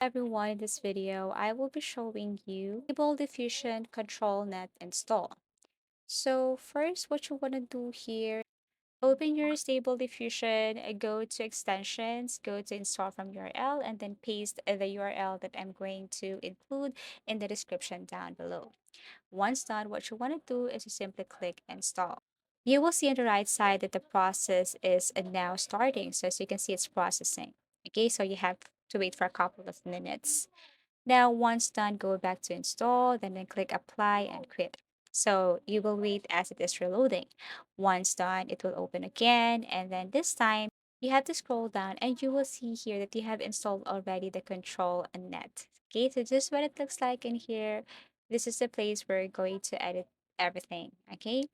Everyone, in this video, I will be showing you Stable Diffusion ControlNet install. So first, what you want to do here, open your Stable Diffusion, go to extensions, go to install from URL, and then paste the URL that I'm going to include in the description down below. Once done, what you want to do is to simply click install. You will see on the right side that the process is now starting. So as you can see, it's processing. Okay, so you have to wait for a couple of minutes. Now, once done, go back to install, then click apply and quit. So you will wait as it is reloading. Once done, it will open again. And then this time, you have to scroll down and you will see here that you have installed already the control net. Okay, so this is what it looks like in here. This is the place where you're going to edit everything. Okay,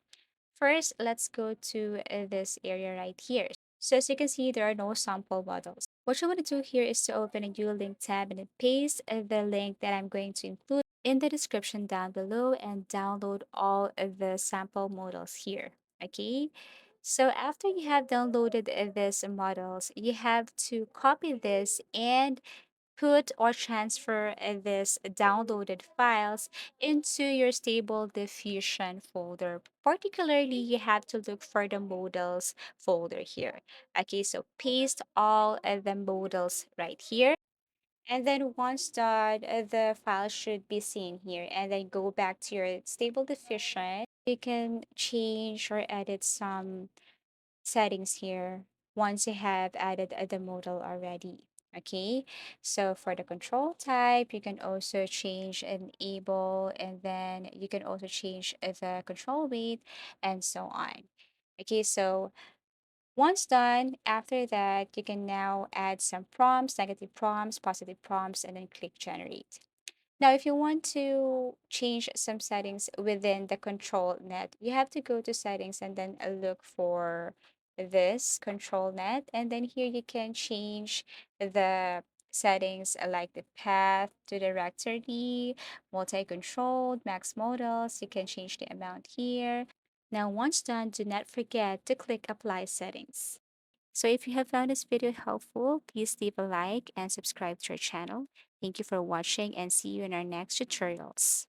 first, let's go to this area right here. So as you can see, there are no sample models. What you want to do here is to open a new link tab and then paste the link that I'm going to include in the description down below and download all of the sample models here. Okay. So after you have downloaded these models, you have to copy this and put or transfer this downloaded files into your stable diffusion folder. Particularly, you have to look for the modals folder here. Okay, so paste all of the modals right here. And then once done, the file should be seen here. And then go back to your stable diffusion. You can change or edit some settings here once you have added the modal already. Okay, so for the control type, you can also change enable, and then you can also change the control weight and so on. Okay, so once done, after that, you can now add some prompts, negative prompts, positive prompts, and then click generate. Now, if you want to change some settings within the control net, you have to go to settings and then look for this control net. And then here you can change the settings like the path to directory, multi-controlled, max models. You can change the amount here. Now, once done, do not forget to click apply settings. So if you have found this video helpful, please leave a like and subscribe to our channel. Thank you for watching and see you in our next tutorials.